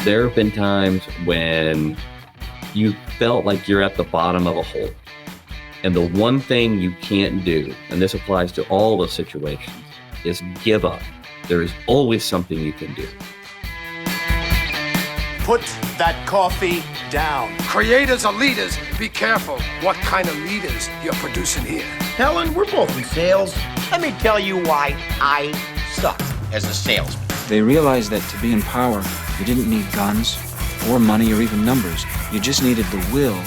There have been times when you felt like you're at the bottom of a hole. And the one thing you can't do, and this applies to all the situations, is give up. There is always something you can do. Put that coffee down. Creators are leaders. Be careful what kind of leaders you're producing here. Helen, we're both in sales. Let me tell you why I suck as a salesman. They realized that to be in power, you didn't need guns or money or even numbers. You just needed the will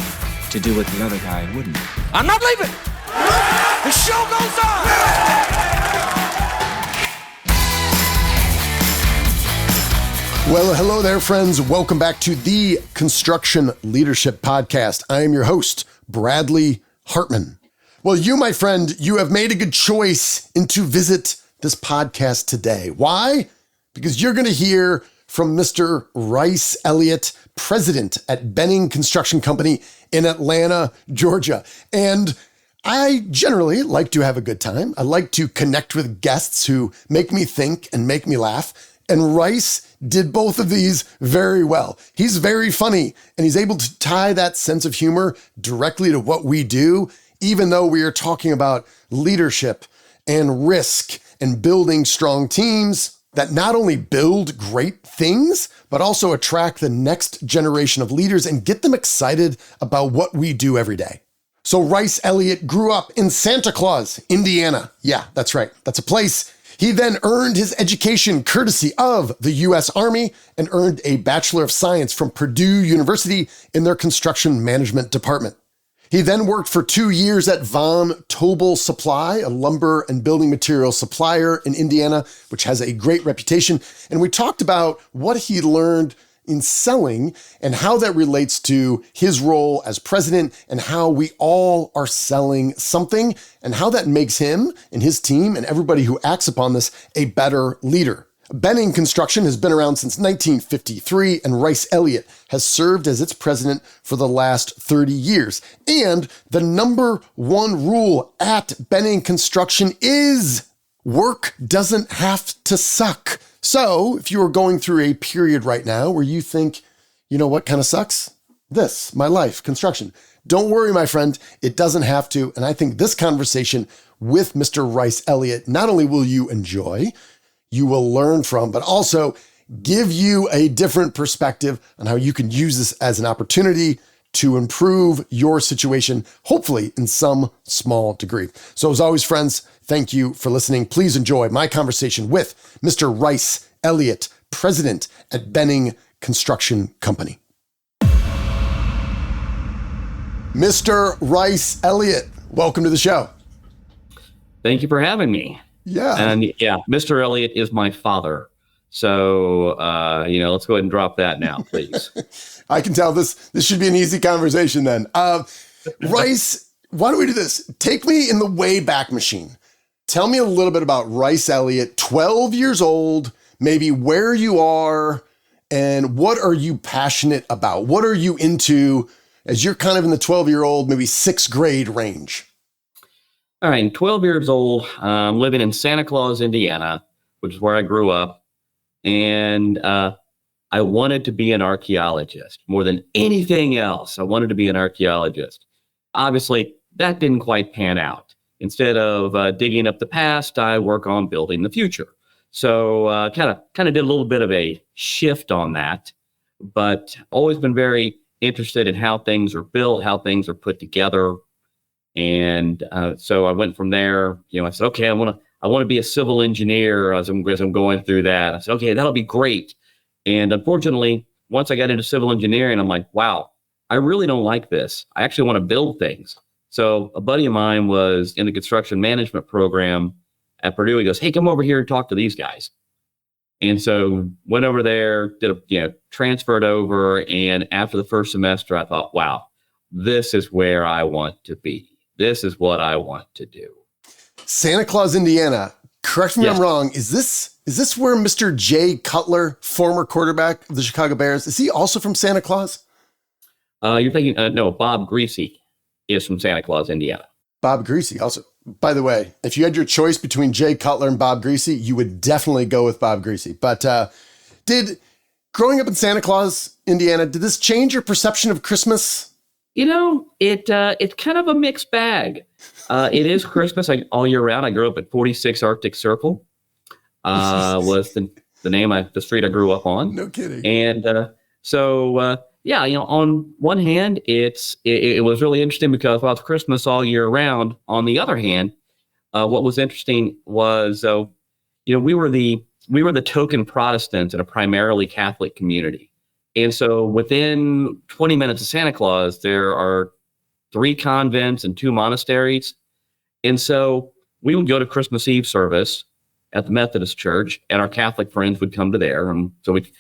to do what the other guy wouldn't. I'm not leaving. The show goes on. Well, hello there, friends. Welcome back to the Construction Leadership Podcast. I am your host, Bradley Hartman. Well, you, my friend, you have made a good choice to visit this podcast today. Why? Because you're going to hear from Mr. Ryce Elliott, president at Benning Construction Company in Atlanta, Georgia. And I generally like to have a good time. I like to connect with guests who make me think and make me laugh. And Ryce did both of these very well. He's very funny, and he's able to tie that sense of humor directly to what we do, even though we are talking about leadership and risk and building strong teams that not only build great things, but also attract the next generation of leaders and get them excited about what we do every day. So Ryce Elliott grew up in Santa Claus, Indiana. Yeah, that's right. That's a place. He then earned his education courtesy of the U.S. Army and earned a Bachelor of Science from Purdue University in their construction management department. He then worked for 2 years at Von Tobel Supply, a lumber and building materials supplier in Indiana, which has a great reputation. And we talked about what he learned in selling and how that relates to his role as president and how we all are selling something and how that makes him and his team and everybody who acts upon this a better leader. Benning Construction has been around since 1953, and Ryce Elliott has served as its president for the last 30 years. And the number one rule at Benning Construction is work doesn't have to suck. So if you are going through a period right now where you think, you know what kind of sucks? This, my life, construction. Don't worry, my friend, it doesn't have to. And I think this conversation with Mr. Ryce Elliott, not only will you enjoy, you will learn from, but also give you a different perspective on how you can use this as an opportunity to improve your situation, hopefully in some small degree. So as always, friends, thank you for listening. Please enjoy my conversation with Mr. Ryce Elliott, president at Benning Construction Company. Mr. Ryce Elliott, welcome to the show. Thank you for having me. Yeah. And yeah, Mr. Elliott is my father. So, let's go ahead and drop that now, please. I can tell this should be an easy conversation then. Ryce, why don't we do this? Take me in the Wayback Machine. Tell me a little bit about Ryce Elliott, 12 years old, maybe where you are, and what are you passionate about? What are you into as you're kind of in the 12-year-old, maybe sixth grade range? All right, 12 years old, living in Santa Claus, Indiana, which is where I grew up. And I wanted to be an archaeologist more than anything else. I wanted to be an archaeologist. Obviously, that didn't quite pan out. Instead of digging up the past, I work on building the future. So kind of did a little bit of a shift on that, but always been very interested in how things are built, how things are put together. And so I went from there. I said, okay, I want to be a civil engineer as I'm going through that. I said, okay, that'll be great. And unfortunately, once I got into civil engineering, I'm like, wow, I really don't like this. I actually want to build things. So a buddy of mine was in the construction management program at Purdue. He goes, hey, come over here and talk to these guys. And so went over there, transferred over. And after the first semester, I thought, wow, this is where I want to be. This is what I want to do. Santa Claus, Indiana. Correct me if I'm wrong. Is this where Mr. Jay Cutler, former quarterback of the Chicago Bears, is he also from Santa Claus? You're thinking, no, Bob Greasy is from Santa Claus, Indiana. Bob Greasy also. By the way, if you had your choice between Jay Cutler and Bob Greasy, you would definitely go with Bob Greasy. But did growing up in Santa Claus, Indiana, did this change your perception of Christmas? It's kind of a mixed bag. It is Christmas all year round. I grew up at 46 Arctic Circle. Was the name the street I grew up on. No kidding. And on one hand, it was really interesting because it's Christmas all year round. On the other hand, what was interesting was we were the token Protestants in a primarily Catholic community. And so within 20 minutes of Santa Claus, there are 3 convents and 2 monasteries. And so we would go to Christmas Eve service at the Methodist Church, and our Catholic friends would come to there. And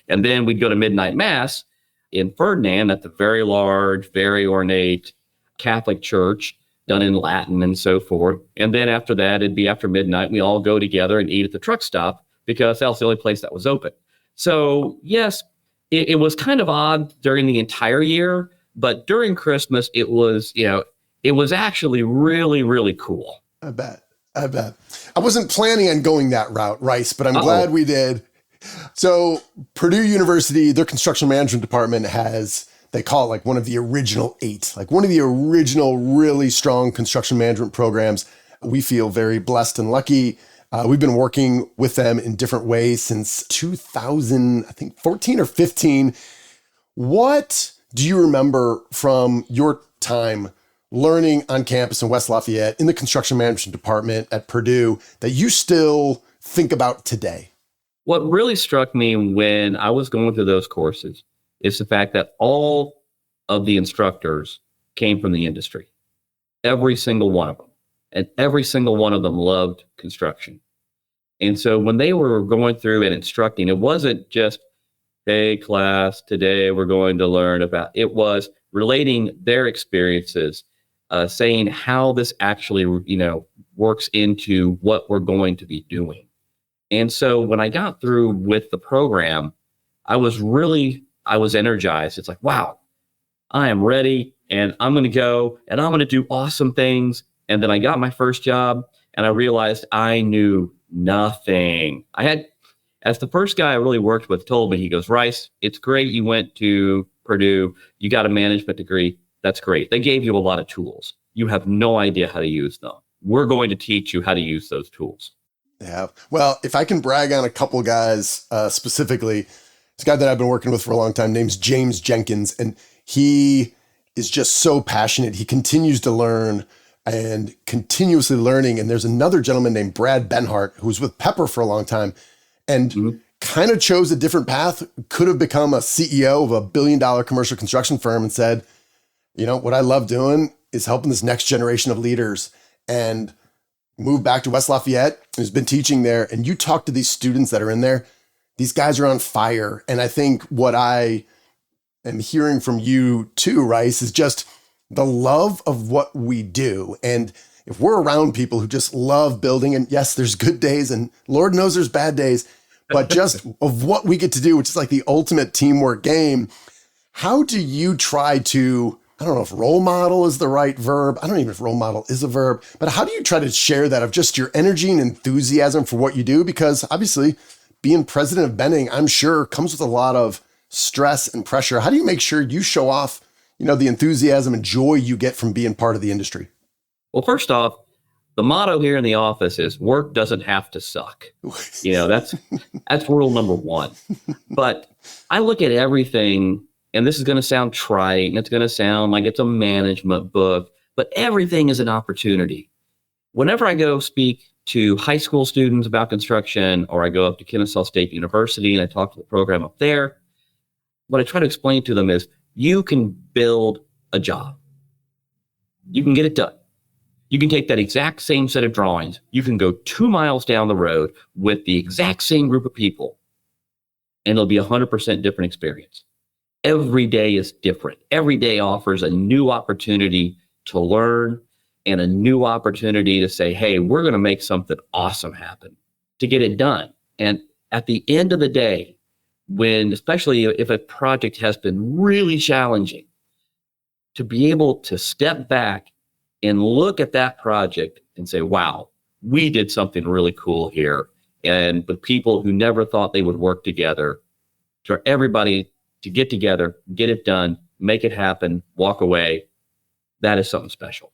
then we'd go to midnight mass in Ferdinand at the very large, very ornate Catholic church done in Latin and so forth. And then after that, it'd be after midnight. We all go together and eat at the truck stop because that was the only place that was open. So yes, it was kind of odd during the entire year, but during Christmas, it was actually really, really cool. I bet. I wasn't planning on going that route, Ryce, but I'm glad we did. So Purdue University, their construction management department they call it like one of the original 8, like one of the original really strong construction management programs. We feel very blessed and lucky. We've been working with them in different ways since 2014 or 15. What do you remember from your time learning on campus in West Lafayette in the construction management department at Purdue that you still think about today? What really struck me when I was going through those courses is the fact that all of the instructors came from the industry. Every single one of them. And every single one of them loved construction. And so when they were going through and instructing, it wasn't just, hey, class, today we're going to learn about, it was relating their experiences, saying how this actually, works into what we're going to be doing. And so when I got through with the program, I was energized. It's like, wow, I am ready and I'm going to go and I'm going to do awesome things. And then I got my first job and I realized I knew nothing. As the first guy I really worked with told me, he goes, Ryce, it's great you went to Purdue. You got a management degree. That's great. They gave you a lot of tools. You have no idea how to use them. We're going to teach you how to use those tools. Yeah. Well, if I can brag on a couple guys specifically, this guy that I've been working with for a long time, name's James Jenkins, and he is just so passionate. He continues to learn and continuously learning. And there's another gentleman named Brad Benhart, who was with Pepper for a long time and kind of chose a different path, could have become a CEO of a $1 billion commercial construction firm and said, what I love doing is helping this next generation of leaders, and moved back to West Lafayette and has been teaching there. And you talk to these students that are in there, these guys are on fire. And I think what I am hearing from you too, Ryce, is just the love of what we do. And if we're around people who just love building, and yes, there's good days and Lord knows there's bad days, but just of what we get to do, which is like the ultimate teamwork game. How do you try to, I don't know if role model is the right verb. I don't even know if role model is a verb, but how do you try to share that of just your energy and enthusiasm for what you do? Because obviously being president of Benning, I'm sure comes with a lot of stress and pressure. How do you make sure you show off, the enthusiasm and joy you get from being part of the industry? Well, first off, the motto here in the office is work doesn't have to suck. That's rule number 1. But I look at everything, and this is going to sound trite, and it's going to sound like it's a management book, but everything is an opportunity. Whenever I go speak to high school students about construction, or I go up to Kennesaw State University and I talk to the program up there, what I try to explain to them is you can build a job. You can get it done. You can take that exact same set of drawings. You can go 2 miles down the road with the exact same group of people, and it'll be 100% different experience. Every day is different. Every day offers a new opportunity to learn and a new opportunity to say, hey, we're going to make something awesome happen, to get it done. And at the end of the day, especially if a project has been really challenging, to be able to step back and look at that project and say, wow, we did something really cool here. And with people who never thought they would work together, for everybody to get together, get it done, make it happen, walk away. That is something special.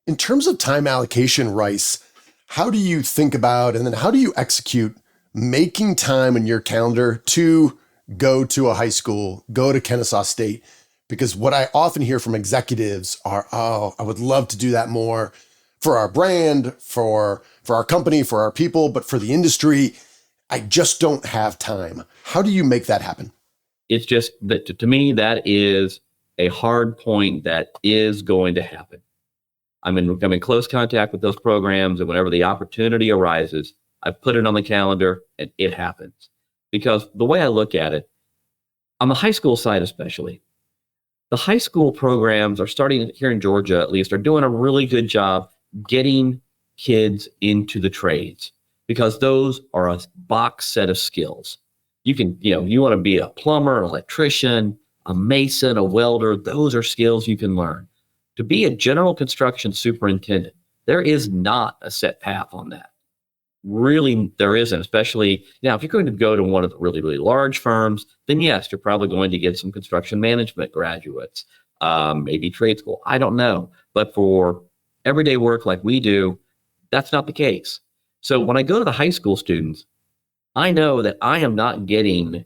In terms of time allocation, Ryce, how do you think about and then how do you execute making time in your calendar to go to a high school, go to Kennesaw State? Because what I often hear from executives are, oh, I would love to do that more for our brand, for our company, for our people, but for the industry, I just don't have time. How do you make that happen? It's just that to me, that is a hard point that is going to happen. I'm in close contact with those programs, and whenever the opportunity arises, I put it on the calendar and it happens. Because the way I look at it, on the high school side especially, the high school programs are starting here in Georgia, at least, are doing a really good job getting kids into the trades, because those are a box set of skills. You can, you want to be a plumber, an electrician, a mason, a welder. Those are skills you can learn. To be a general construction superintendent, there is not a set path on that. Really, there isn't, especially now, if you're going to go to one of the really, really large firms, then yes, you're probably going to get some construction management graduates, maybe trade school. I don't know. But for everyday work like we do, that's not the case. So when I go to the high school students, I know that I am not getting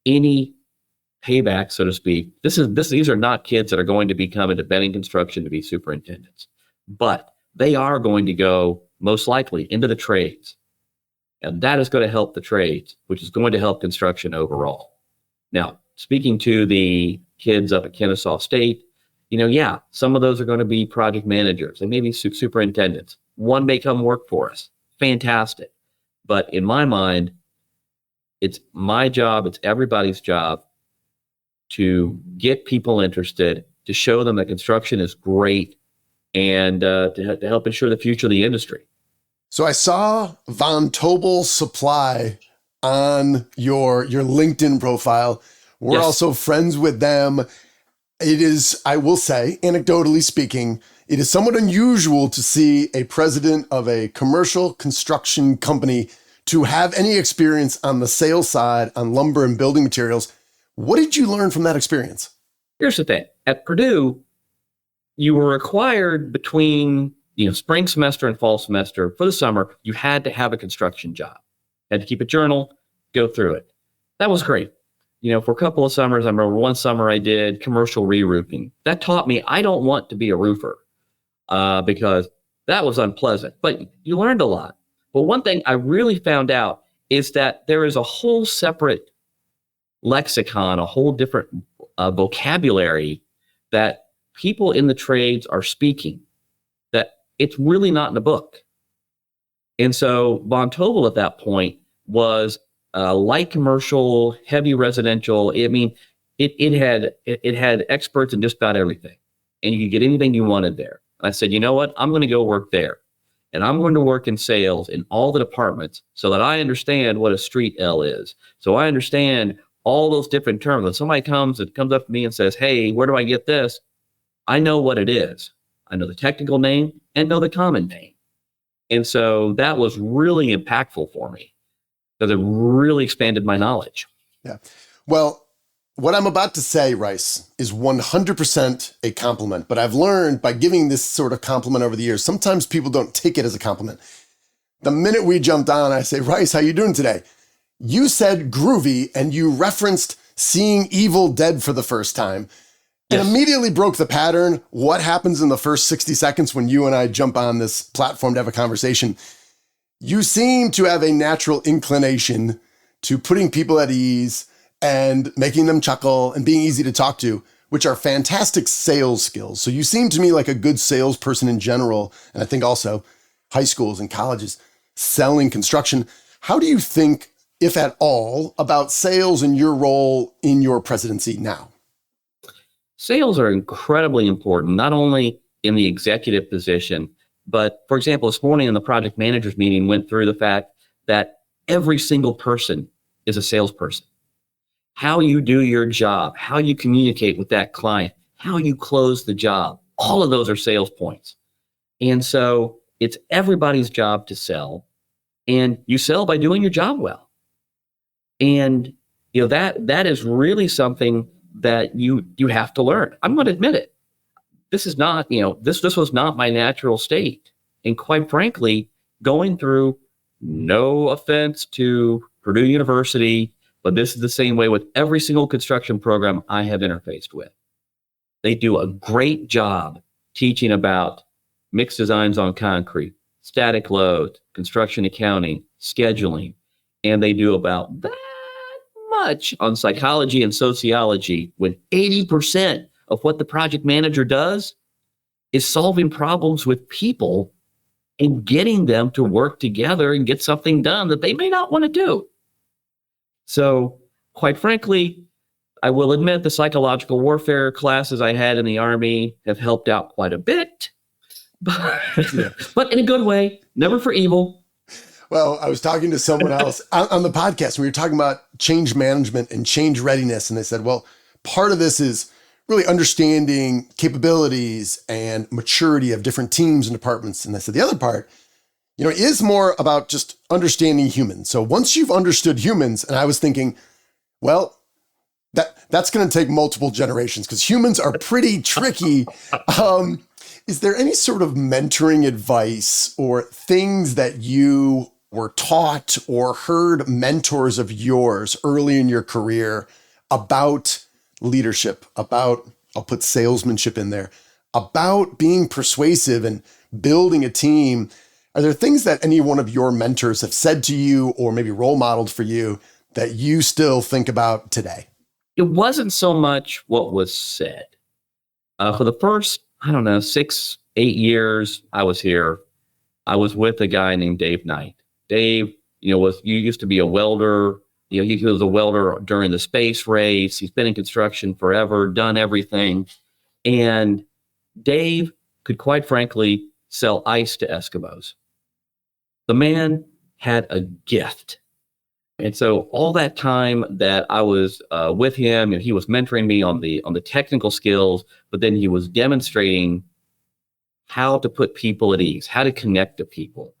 any payback, so to speak. These are not kids that are going to be coming to Benning Construction to be superintendents, but they are going to go most likely into the trades. And that is going to help the trades, which is going to help construction overall. Now, speaking to the kids up at Kennesaw State, some of those are going to be project managers. They may be superintendents. One may come work for us. Fantastic. But in my mind, it's my job, it's everybody's job to get people interested, to show them that construction is great, and to help ensure the future of the industry. So I saw Von Tobel Supply on your LinkedIn profile. We're Yes. also friends with them. It is, I will say, anecdotally speaking, it is somewhat unusual to see a president of a commercial construction company to have any experience on the sales side on lumber and building materials. What did you learn from that experience? Here's the thing. At Purdue, you were required between spring semester and fall semester. For the summer, you had to have a construction job. Had to keep a journal, go through it. That was great. For a couple of summers, I remember one summer I did commercial re-roofing. That taught me I don't want to be a roofer because that was unpleasant. But you learned a lot. But one thing I really found out is that there is a whole separate lexicon, a whole different vocabulary that people in the trades are speaking, that it's really not in the book. And so Von Tobel at that point was light commercial, heavy residential. I mean, it had experts in just about everything, and you could get anything you wanted there. And I said, you know what? I'm going to go work there, and I'm going to work in sales in all the departments so that I understand what a street L is. So I understand all those different terms. When somebody comes up to me and says, hey, where do I get this? I know what it is. I know the technical name and know the common name. And so that was really impactful for me because it really expanded my knowledge. Yeah. Well, what I'm about to say, Ryce, is 100% a compliment, but I've learned by giving this sort of compliment over the years, sometimes people don't take it as a compliment. The minute we jumped on, I say, Ryce, how you doing today? You said groovy, and you referenced seeing Evil Dead for the first time. Yes. It immediately broke the pattern. What happens in the first 60 seconds when you and I jump on this platform to have a conversation? You seem to have a natural inclination to putting people at ease and making them chuckle and being easy to talk to, which are fantastic sales skills. So you seem to me like a good salesperson in general, and I think also high schools and colleges selling construction. How do you think, if at all, about sales and your role in your presidency now? Sales are incredibly important, not only in the executive position, but for example, this morning in the project managers meeting went through the fact that every single person is a salesperson. How you do your job, how you communicate with that client, how you close the job, all of those are sales points. And so it's everybody's job to sell, and you sell by doing your job well. And that is really something that you have to learn. I'm going to admit it. This is not, this was not my natural state. And quite frankly, going through, no offense to Purdue University, but this is the same way with every single construction program I have interfaced with. They do a great job teaching about mixed designs on concrete, static load, construction accounting, scheduling, and they do about that much on psychology and sociology, when 80% of what the project manager does is solving problems with people and getting them to work together and get something done that they may not want to do. So, quite frankly, I will admit the psychological warfare classes I had in the Army have helped out quite a bit, but in a good way, never for evil. Well, I was talking to someone else on the podcast. We were talking about change management and change readiness. And they said, well, part of this is really understanding capabilities and maturity of different teams and departments. And I said, the other part, is more about just understanding humans. So once you've understood humans, and I was thinking, well, that's going to take multiple generations because humans are pretty tricky. Is there any sort of mentoring advice or things that you were taught or heard mentors of yours early in your career about leadership, about, I'll put salesmanship in there, about being persuasive and building a team? Are there things that any one of your mentors have said to you or maybe role modeled for you that you still think about today? It wasn't so much what was said. For the first, 6-8 years I was here, I was with a guy named Dave Knight. Dave, used to be a welder. He was a welder during the space race. He's been in construction forever, done everything. And Dave could, quite frankly, sell ice to Eskimos. The man had a gift. And so all that time that I was with him, he was mentoring me on the technical skills, but then he was demonstrating how to put people at ease, how to connect to people,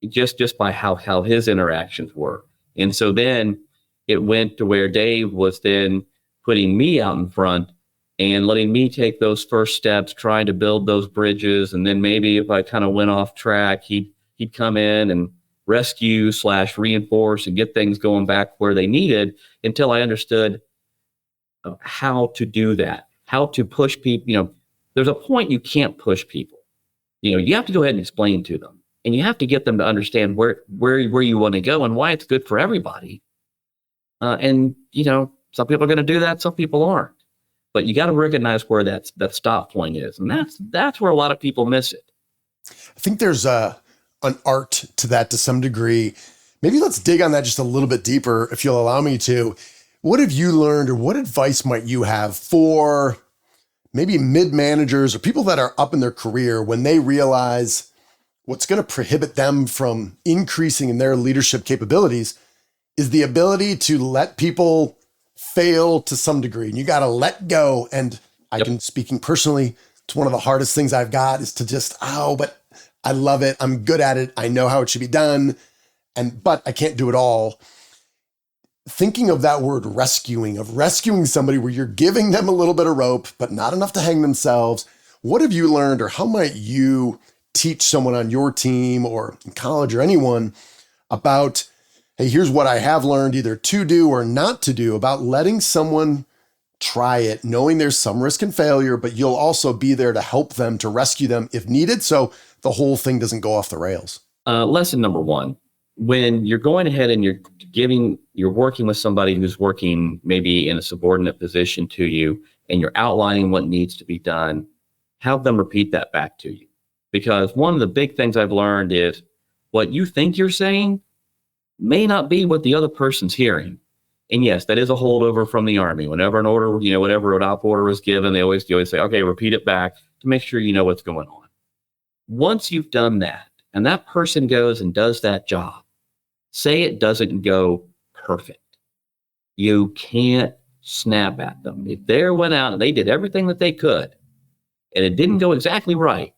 just by how his interactions were. And so then it went to where Dave was then putting me out in front and letting me take those first steps, trying to build those bridges. And then maybe if I kind of went off track, he'd come in and rescue/reinforce and get things going back where they needed until I understood how to do that, how to push people. There's a point you can't push people. You have to go ahead and explain to them, and you have to get them to understand where you want to go and why it's good for everybody. And some people are going to do that, some people aren't. But you got to recognize where that stop point is, and that's where a lot of people miss it. I think there's an art to that to some degree. Maybe let's dig on that just a little bit deeper, if you'll allow me to. What have you learned, or what advice might you have for maybe mid-managers or people that are up in their career when they realize what's going to prohibit them from increasing in their leadership capabilities is the ability to let people fail to some degree. And you got to let go. And I can, speaking personally, it's one of the hardest things I've got is to just, but I love it. I'm good at it. I know how it should be done. But I can't do it all. Thinking of that word rescuing somebody where you're giving them a little bit of rope, but not enough to hang themselves. What have you learned, or how might you teach someone on your team or in college or anyone about, hey, here's what I have learned either to do or not to do about letting someone try it, knowing there's some risk and failure, but you'll also be there to help them, to rescue them if needed, so the whole thing doesn't go off the rails? Lesson number one, when you're going ahead and you're working with somebody who's working maybe in a subordinate position to you, and you're outlining what needs to be done, have them repeat that back to you. Because one of the big things I've learned is what you think you're saying may not be what the other person's hearing. And yes, that is a holdover from the Army. Whenever an order, whatever an op order is given, they always say, okay, repeat it back to make sure you know what's going on. Once you've done that, and that person goes and does that job, say it doesn't go perfect. You can't snap at them. If they went out and they did everything that they could, and it didn't go exactly right,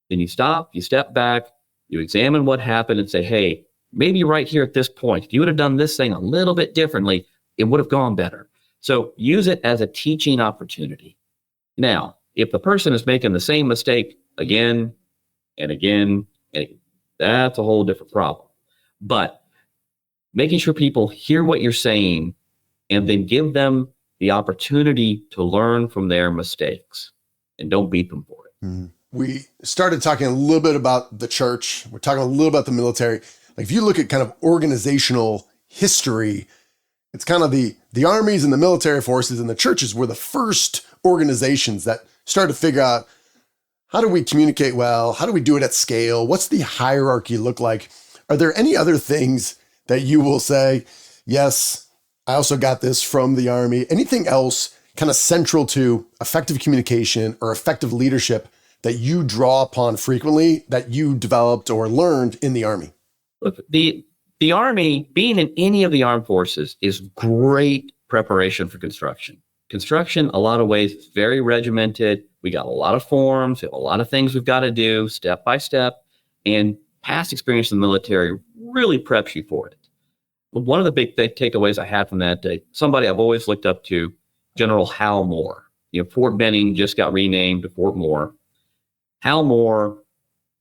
then you stop, you step back, you examine what happened and say, hey, maybe right here at this point, if you would have done this thing a little bit differently, it would have gone better. So use it as a teaching opportunity. Now, if the person is making the same mistake again and again, that's a whole different problem. But making sure people hear what you're saying and then give them the opportunity to learn from their mistakes and don't beat them for it. Mm. We started talking a little bit about the church. We're talking a little about the military. Like if you look at kind of organizational history, it's kind of the armies and the military forces and the churches were the first organizations that started to figure out, how do we communicate well? How do we do it at scale? What's the hierarchy look like? Are there any other things that you will say, yes, I also got this from the Army? Anything else kind of central to effective communication or effective leadership that you draw upon frequently that you developed or learned in the Army? Look, the Army, being in any of the armed forces, is great preparation for construction. Construction, a lot of ways, is very regimented. We got a lot of forms, we have a lot of things we've got to do step by step, and past experience in the military really preps you for it. But one of the big takeaways I had from that day, somebody I've always looked up to, General Hal Moore. Fort Benning just got renamed to Fort Moore. Hal Moore,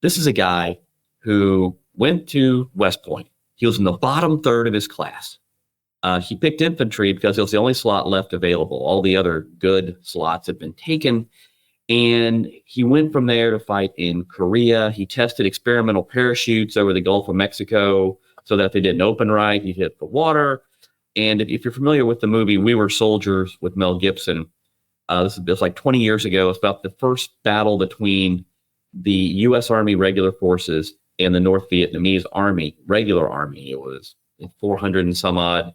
this is a guy who went to West Point. He was in the bottom third of his class. He picked infantry because it was the only slot left available. All the other good slots had been taken. And he went from there to fight in Korea. He tested experimental parachutes over the Gulf of Mexico so that if they didn't open right, he'd hit the water. And if you're familiar with the movie We Were Soldiers with Mel Gibson, this was like 20 years ago. It's about the first battle between the U.S. Army regular forces and the North Vietnamese Army, regular army. It was 400 and some odd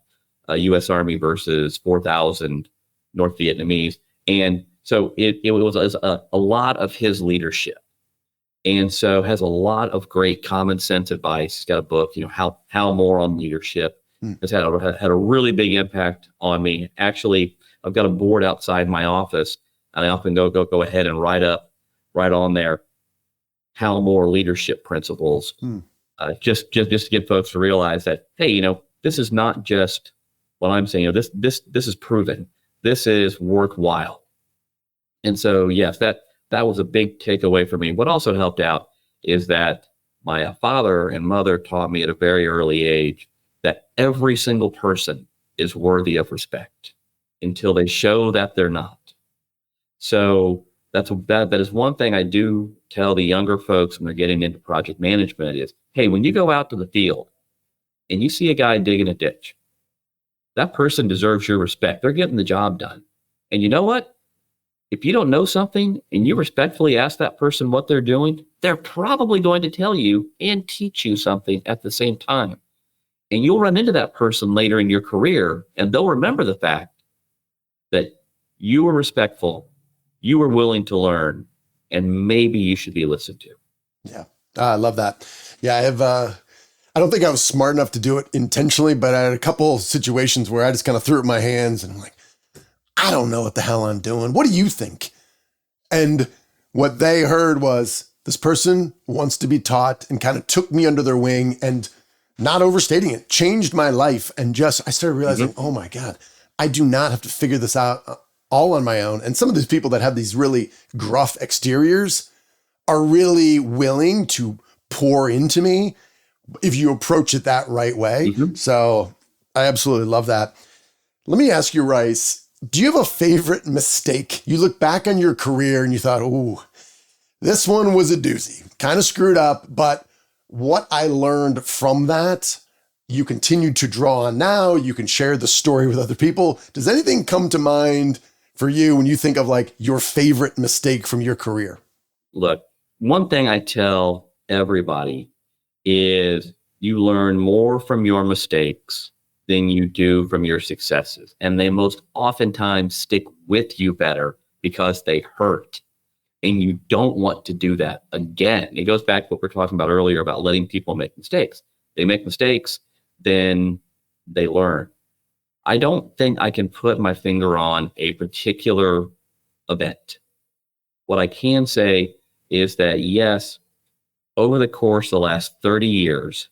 U.S. Army versus 4,000 North Vietnamese. And so it was a lot of his leadership. And so has a lot of great common sense advice. He's got a book, How More on Leadership. It's had a really big impact on me. Actually, I've got a board outside my office, and I often go ahead and write on there How More leadership principles. Just to get folks to realize that, hey, this is not just what I'm saying. This is proven. This is worthwhile. And so, yes, that was a big takeaway for me. What also helped out is that my father and mother taught me at a very early age that every single person is worthy of respect until they show that they're not. So that is one thing I do tell the younger folks when they're getting into project management is, hey, when you go out to the field and you see a guy digging a ditch, that person deserves your respect. They're getting the job done. And you know what? If you don't know something and you respectfully ask that person what they're doing, they're probably going to tell you and teach you something at the same time. And you'll run into that person later in your career, and they'll remember the fact that you were respectful, you were willing to learn, and maybe you should be listened to. Yeah, I love that. Yeah, I don't think I was smart enough to do it intentionally, but I had a couple situations where I just kind of threw up my hands and I'm like, I don't know what the hell I'm doing. What do you think? And what they heard was, this person wants to be taught, and kind of took me under their wing, and not overstating it, changed my life. And I started realizing, oh my God, I do not have to figure this out all on my own. And some of these people that have these really gruff exteriors are really willing to pour into me if you approach it that right way. So I absolutely love that. Let me ask you, Ryce, do you have a favorite mistake? You look back on your career and you thought, ooh, this one was a doozy, kind of screwed up, but what I learned from that, you continue to draw on now. You can share the story with other people. Does anything come to mind for you when you think of like your favorite mistake from your career? Look, one thing I tell everybody is you learn more from your mistakes than you do from your successes. And they most oftentimes stick with you better because they hurt. And you don't want to do that again. It goes back to what we were talking about earlier about letting people make mistakes. They make mistakes, then they learn. I don't think I can put my finger on a particular event. What I can say is that, yes, over the course of the last 30 years,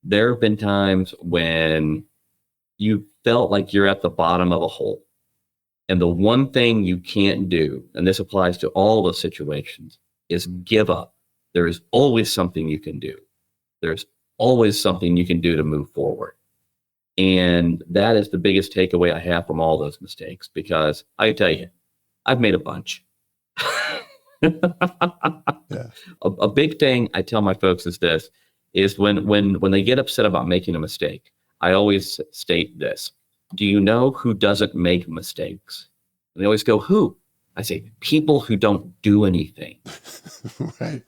there have been times when you felt like you're at the bottom of a hole. And the one thing you can't do, and this applies to all the situations, is give up. There is always something you can do. There's always something you can do to move forward. And that is the biggest takeaway I have from all those mistakes, because I tell you, I've made a bunch. Yeah. A big thing I tell my folks is this, is when they get upset about making a mistake, I always state this: do you know who doesn't make mistakes? And they always go, who? I say, people who don't do anything. Right.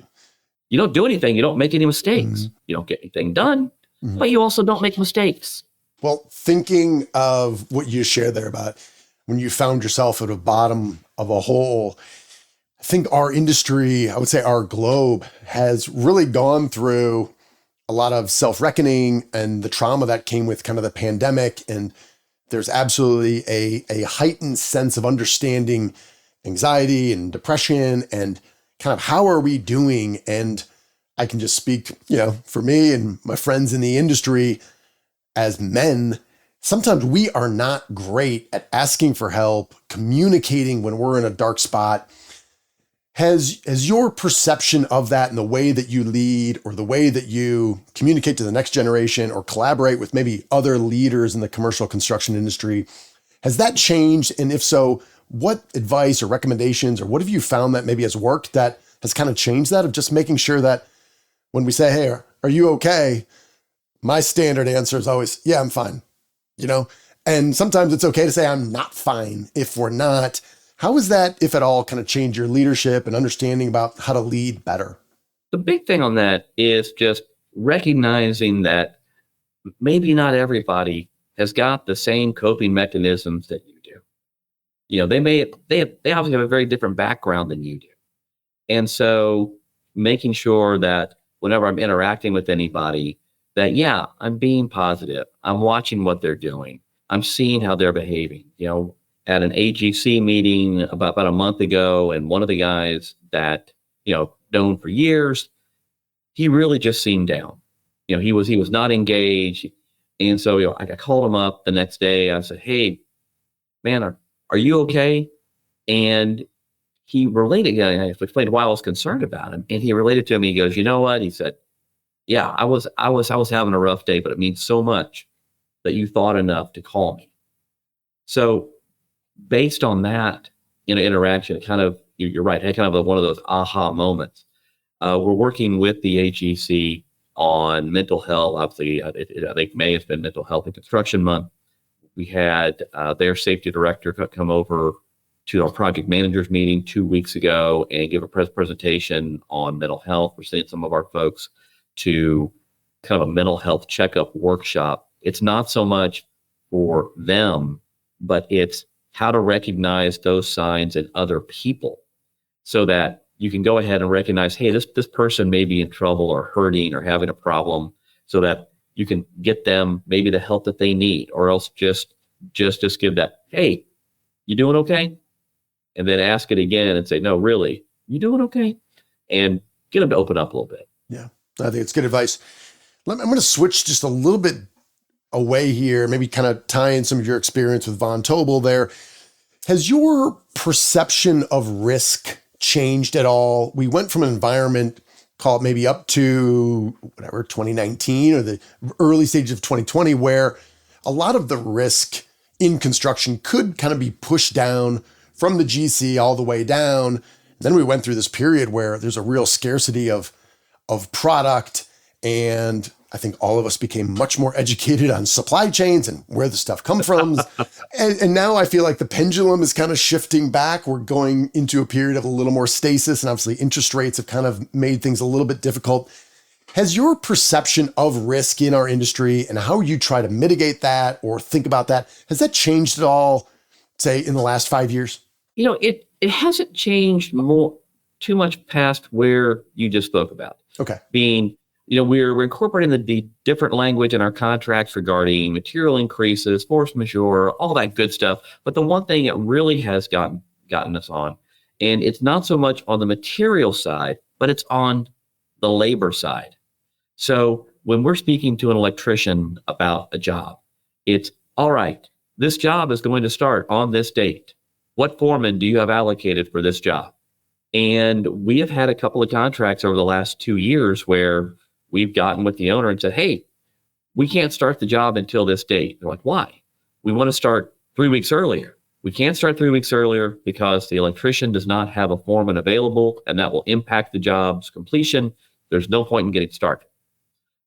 You don't do anything, you don't make any mistakes. You don't get anything done, but you also don't make mistakes. Well, thinking of what you shared there about when you found yourself at the bottom of a hole, I think our industry, I would say our globe, has really gone through a lot of self-reckoning and the trauma that came with kind of the pandemic. And there's absolutely a heightened sense of understanding anxiety and depression and kind of how are we doing? And I can just speak, for me and my friends in the industry, as men, sometimes we are not great at asking for help, communicating when we're in a dark spot. Has your perception of that and the way that you lead or the way that you communicate to the next generation or collaborate with maybe other leaders in the commercial construction industry, has that changed? And if so, what advice or recommendations or what have you found that maybe has worked that has kind of changed that, of just making sure that when we say, hey, are you okay? My standard answer is always, yeah, I'm fine. And sometimes it's okay to say I'm not fine if we're not. How has that, if at all, kind of changed your leadership and understanding about how to lead better? The big thing on that is just recognizing that maybe not everybody has got the same coping mechanisms that you do. They obviously have a very different background than you do. And so making sure that whenever I'm interacting with anybody, that, yeah, I'm being positive. I'm watching what they're doing. I'm seeing how they're behaving. At an AGC meeting about a month ago, and one of the guys that, known for years, he really just seemed down. He was not engaged. And so, I called him up the next day. I said, hey, man, are you okay? And he related, I explained why I was concerned about him. And he related to me. He goes, you know what? He said, yeah, I was having a rough day, but it means so much that you thought enough to call me. So based on that, interaction, it kind of, you're right, it kind of one of those aha moments. We're working with the AGC on mental health. Obviously, I think May has been Mental Health and Construction Month. We had their safety director come over to our project managers meeting 2 weeks ago and give a presentation on mental health. We're sending some of our folks to kind of a mental health checkup workshop. It's not so much for them, but it's how to recognize those signs in other people so that you can go ahead and recognize, hey, this person may be in trouble or hurting or having a problem, so that you can get them maybe the help that they need, or else just give that, hey, you doing okay? And then ask it again and say, no, really, you doing okay? And get them to open up a little bit. Yeah, I think it's good advice. I'm going to switch just a little bit away here, maybe kind of tie in some of your experience with Von Tobel there. Has your perception of risk changed at all? We went from an environment, call it maybe up to 2019 or the early stages of 2020, where a lot of the risk in construction could kind of be pushed down from the GC all the way down. And then we went through this period where there's a real scarcity of product, and I think all of us became much more educated on supply chains and where the stuff comes from. and now I feel like the pendulum is kind of shifting back. We're going into a period of a little more stasis, and obviously interest rates have kind of made things a little bit difficult. Has your perception of risk in our industry and how you try to mitigate that or think about that, has that changed at all, say, in the last 5 years? It hasn't changed too much past where you just spoke about. Okay. Being, we're incorporating the different language in our contracts regarding material increases, force majeure, all that good stuff. But the one thing it really has gotten us on, and it's not so much on the material side, but it's on the labor side. So when we're speaking to an electrician about a job, it's all right, this job is going to start on this date. What foreman do you have allocated for this job? And we have had a couple of contracts over the last 2 years where we've gotten with the owner and said, hey, we can't start the job until this date. They're like, why? We want to start 3 weeks earlier. We can't start 3 weeks earlier because the electrician does not have a foreman available, and that will impact the job's completion. There's no point in getting started.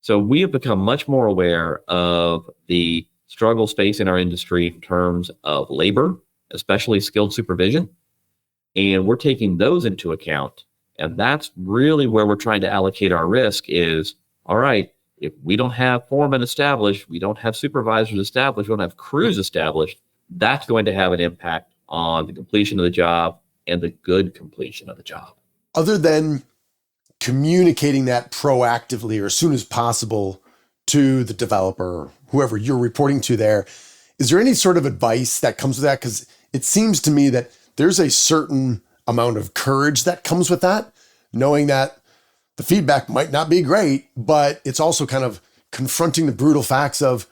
So we have become much more aware of the struggles facing our industry in terms of labor, especially skilled supervision. And we're taking those into account. And that's really where we're trying to allocate our risk is, all right, if we don't have foremen established, we don't have supervisors established, we don't have crews established, that's going to have an impact on the completion of the job and the good completion of the job. Other than communicating that proactively or as soon as possible to the developer, or whoever you're reporting to there, is there any sort of advice that comes with that? Because it seems to me that there's a certain amount of courage that comes with that, knowing that the feedback might not be great, but it's also kind of confronting the brutal facts of,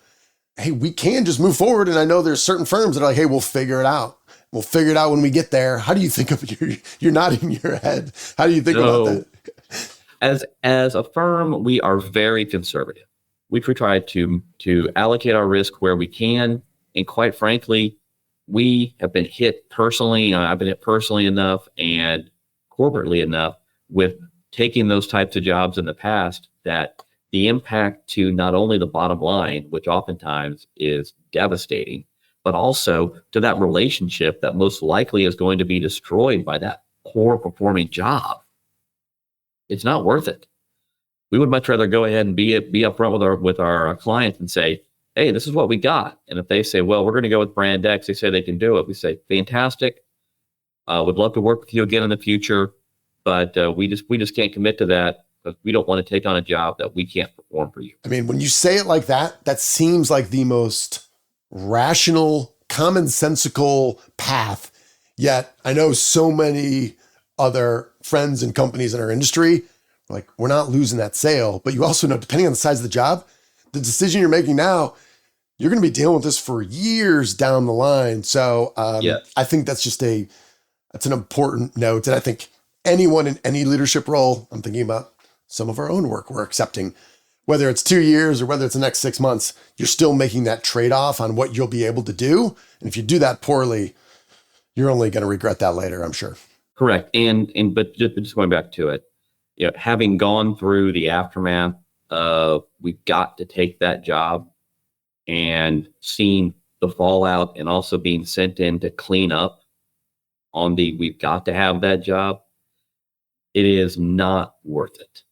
hey, we can just move forward. And I know there's certain firms that are like, hey, we'll figure it out. We'll figure it out when we get there. How do you think of it? You're nodding your head. How do you think about that? As a firm, we are very conservative. We try to allocate our risk where we can. And quite frankly, we have been hit personally. I've been hit personally enough and corporately enough with taking those types of jobs in the past that the impact to not only the bottom line, which oftentimes is devastating, but also to that relationship that most likely is going to be destroyed by that poor performing job. It's not worth it. We would much rather go ahead and be upfront with our clients and say, hey, this is what we got. And if they say, well, we're going to go with brand X, they say they can do it. We say, fantastic. Would love to work with you again in the future, but we just can't commit to that because we don't want to take on a job that we can't perform for you. I mean, when you say it like that, that seems like the most rational, commonsensical path. Yet I know so many other friends and companies in our industry, like, we're not losing that sale. But you also know, depending on the size of the job, the decision you're making now, you're going to be dealing with this for years down the line. So I think that's that's an important note. And I think anyone in any leadership role, I'm thinking about some of our own work we're accepting, whether it's 2 years or whether it's the next 6 months, you're still making that trade-off on what you'll be able to do. And if you do that poorly, you're only going to regret that later, I'm sure. Correct. But just going back to it, having gone through the aftermath of we've got to take that job and seeing the fallout and also being sent in to clean up on we've got to have that job, it is not worth it.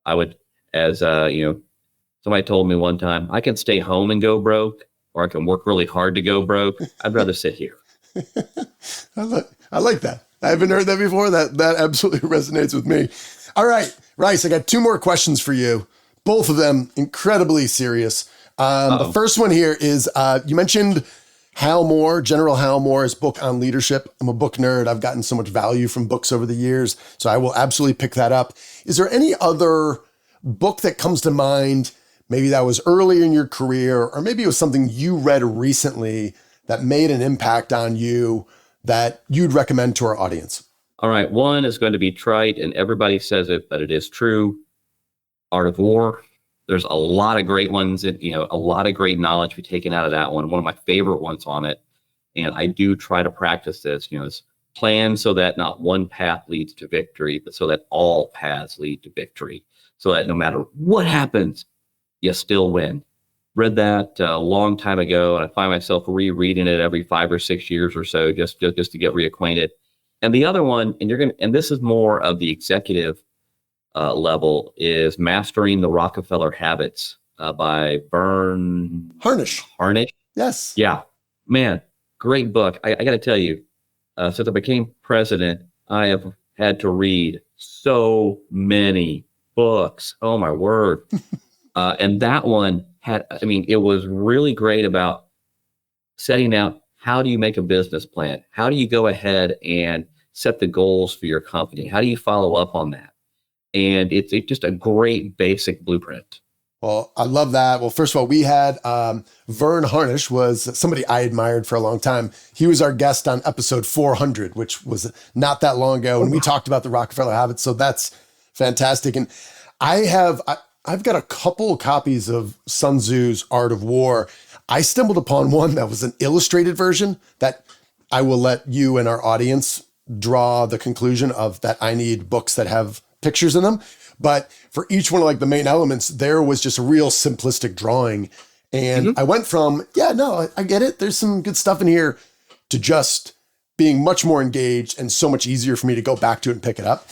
I would, as somebody told me one time, I can stay home and go broke, or I can work really hard to go broke. I'd rather sit here. I like that. I haven't heard that before. That absolutely resonates with me. All right, Ryce, I got 2 more questions for you. Both of them incredibly serious. The first one here is, you mentioned General Hal Moore's book on leadership. I'm a book nerd. I've gotten so much value from books over the years, so I will absolutely pick that up. Is there any other book that comes to mind, maybe that was early in your career, or maybe it was something you read recently that made an impact on you that you'd recommend to our audience? All right. One is going to be trite, and everybody says it, but it is true. Art of War. There's a lot of great ones, and a lot of great knowledge to be taken out of that one. One of my favorite ones on it, and I do try to practice this. Is plan so that not one path leads to victory, but so that all paths lead to victory. So that no matter what happens, you still win. Read that a long time ago, and I find myself rereading it every 5 or 6 years or so, just to get reacquainted. And the other one, and this is more of the executive level, is Mastering the Rockefeller Habits by Vern Harnish. Yes. Yeah, man, great book. I got to tell you, since I became president, I have had to read so many books. Oh my word! And that one it was really great about setting out, how do you make a business plan? How do you go ahead and set the goals for your company? How do you follow up on that? And it's just a great basic blueprint. Well, I love that. Well, first of all, we had Vern Harnish was somebody I admired for a long time. He was our guest on episode 400, which was not that long ago. And we talked about the Rockefeller habits. So that's fantastic. And I've got a couple copies of Sun Tzu's Art of War. I stumbled upon one that was an illustrated version that I will let you and our audience draw the conclusion of that I need books that have pictures in them. But for each one of like the main elements, there was just a real simplistic drawing. And I went from, I get it. There's some good stuff in here to just being much more engaged and so much easier for me to go back to it and pick it up.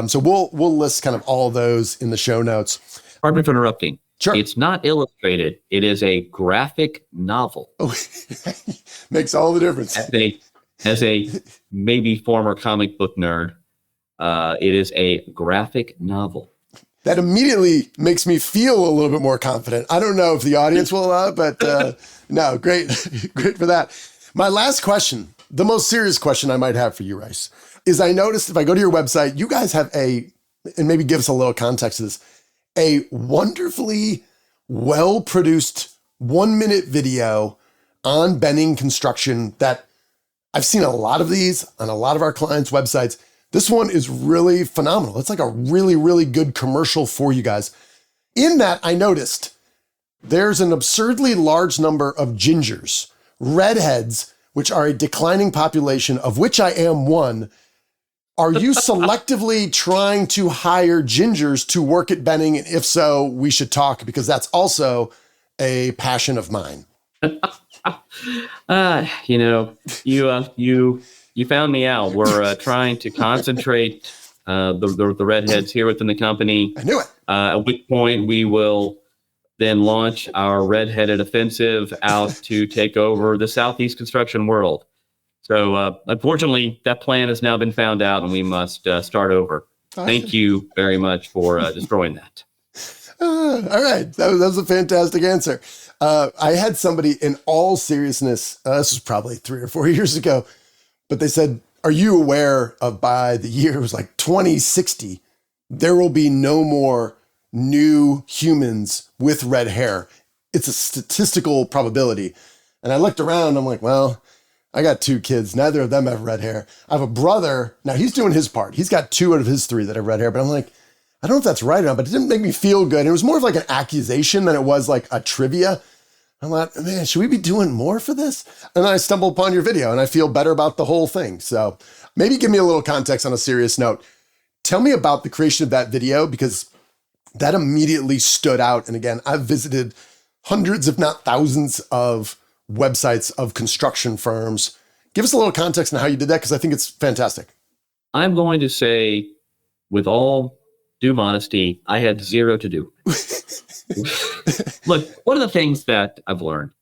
So we'll list kind of all those in the show notes. Pardon me for interrupting. Sure. It's not illustrated. It is a graphic novel. Oh, makes all the difference. As a maybe former comic book nerd, it is a graphic novel. That immediately makes me feel a little bit more confident. I don't know if the audience will allow it, but no, great. Great for that. My last question, the most serious question I might have for you, Ryce, is I noticed if I go to your website, you guys have and maybe give us a little context to this, a wonderfully well-produced 1-minute video on Benning construction that I've seen a lot of these on a lot of our clients' websites. This one is really phenomenal. It's like a really, really good commercial for you guys. In that, I noticed there's an absurdly large number of gingers, redheads, which are a declining population, of which I am one. Are you selectively trying to hire gingers to work at Benning? And if so, we should talk, because that's also a passion of mine. You found me out. We're trying to concentrate the redheads here within the company. I knew it. At which point we will then launch our redheaded offensive out to take over the Southeast construction world. So unfortunately, that plan has now been found out, and we must start over. Thank you very much for destroying that. All right. That was a fantastic answer. I had somebody, in all seriousness, this was probably 3 or 4 years ago, but they said, are you aware of, by the year, it was like 2060, there will be no more new humans with red hair. It's a statistical probability. And I looked around, I'm like, well, I got 2 kids. Neither of them have red hair. I have a brother. Now he's doing his part. He's got 2 out of his 3 that have red hair, but I'm like, I don't know if that's right or not, but it didn't make me feel good. And it was more of like an accusation than it was like a trivia. I'm like, man, should we be doing more for this? And then I stumbled upon your video and I feel better about the whole thing. So maybe give me a little context on a serious note. Tell me about the creation of that video, because that immediately stood out. And again, I've visited hundreds, if not thousands, of websites of construction firms. Give us a little context on how you did that, because I think it's fantastic. I'm going to say, with all due modesty, I had zero to do. Look, one of the things that I've learned,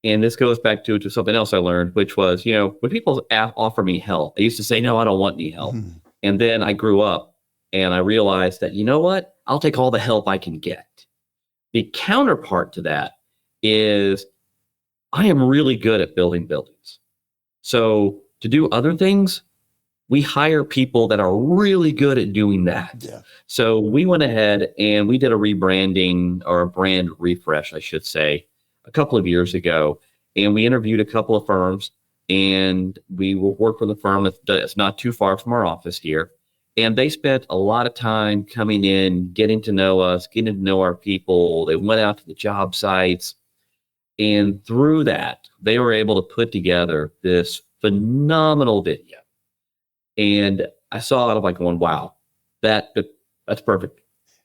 and this goes back to something else I learned, which was, when people offer me help, I used to say, no, I don't want any help. Mm-hmm. And then I grew up and I realized that, you know what? I'll take all the help I can get. The counterpart to that is I am really good at building buildings. So to do other things, we hire people that are really good at doing that. Yeah. So we went ahead and we did a rebranding, or a brand refresh, I should say, a couple of years ago. And we interviewed a couple of firms, and we will work with a firm that's not too far from our office here. And they spent a lot of time coming in, getting to know us, getting to know our people. They went out to the job sites. And through that, they were able to put together this phenomenal video. And I saw it, I'm like going, wow, that's perfect.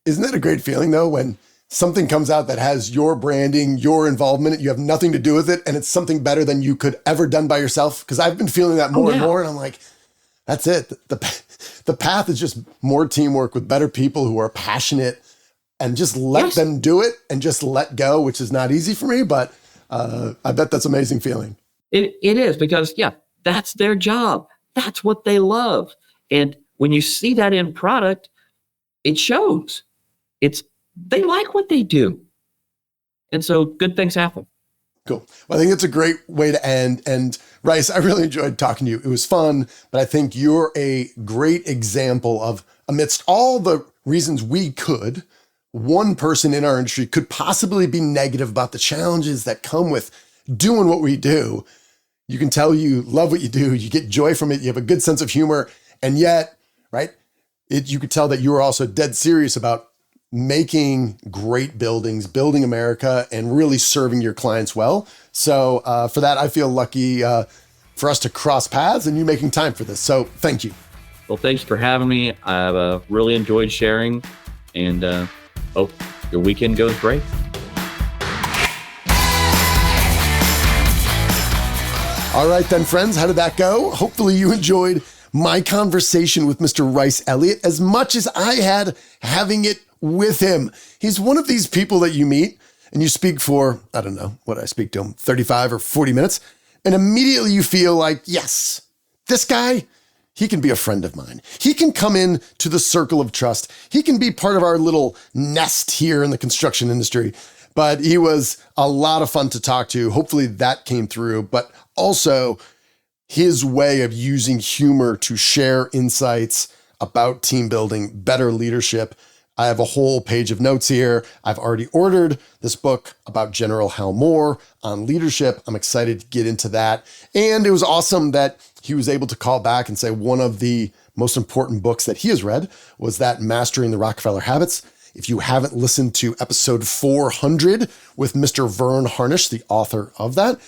Isn't that a great feeling, though, when something comes out that has your branding, your involvement, you have nothing to do with it, and it's something better than you could ever done by yourself? Because I've been feeling that more and more, and I'm like, that's it. The path is just more teamwork with better people who are passionate, and just let them do it and just let go, which is not easy for me, but I bet that's an amazing feeling. It is, because, that's their job. That's what they love. And when you see that in product, it shows. They like what they do. And so good things happen. Cool. Well, I think it's a great way to end. And Ryce, I really enjoyed talking to you. It was fun, but I think you're a great example of, amidst all the reasons we could one person in our industry could possibly be negative about the challenges that come with doing what we do, you can tell you love what you do, you get joy from it, you have a good sense of humor, and yet, right, you could tell that you are also dead serious about making great buildings, building America, and really serving your clients well. So for that, I feel lucky for us to cross paths and you making time for this. So thank you. Well, thanks for having me. I've really enjoyed sharing, and hope your weekend goes great. All right then, friends, how did that go? Hopefully you enjoyed my conversation with Mr. Ryce Elliott as much as I had having it with him. He's one of these people that you meet and you speak for, I don't know, what I speak to him, 35 or 40 minutes, and immediately you feel like, yes, this guy, he can be a friend of mine. He can come in to the circle of trust. He can be part of our little nest here in the construction industry. But he was a lot of fun to talk to. Hopefully that came through, but also his way of using humor to share insights about team building, better leadership. I have a whole page of notes here. I've already ordered this book about General Hal Moore on leadership. I'm excited to get into that. And it was awesome that he was able to call back and say one of the most important books that he has read was that Mastering the Rockefeller Habits. If you haven't listened to episode 400 with Mr. Vern Harnish, the author of that,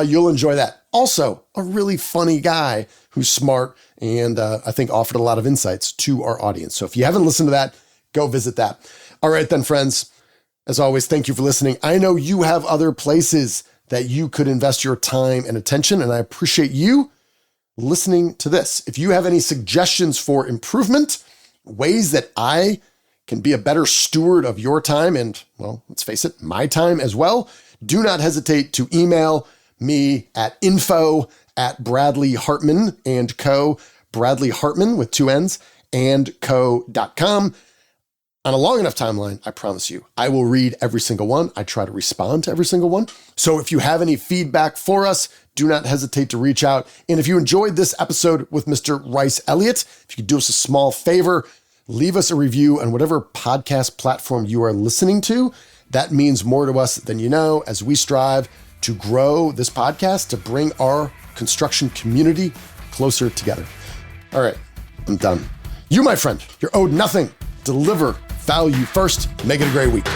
you'll enjoy that. Also, a really funny guy who's smart and I think offered a lot of insights to our audience. So if you haven't listened to that, go visit that. All right then, friends. As always, thank you for listening. I know you have other places that you could invest your time and attention, and I appreciate you listening to this. If you have any suggestions for improvement, ways that I can be a better steward of your time and, well, let's face it, my time as well, do not hesitate to email me at info@BradleyHartman and Co. Bradley Hartman with 2 N's and co.com. On a long enough timeline, I promise you, I will read every single one. I try to respond to every single one. So if you have any feedback for us, do not hesitate to reach out. And if you enjoyed this episode with Mr. Ryce Elliott, if you could do us a small favor, leave us a review on whatever podcast platform you are listening to. That means more to us than you know as we strive to grow this podcast to bring our construction community closer together. All right, I'm done. You, my friend, you're owed nothing. Deliver value first. Make it a great week.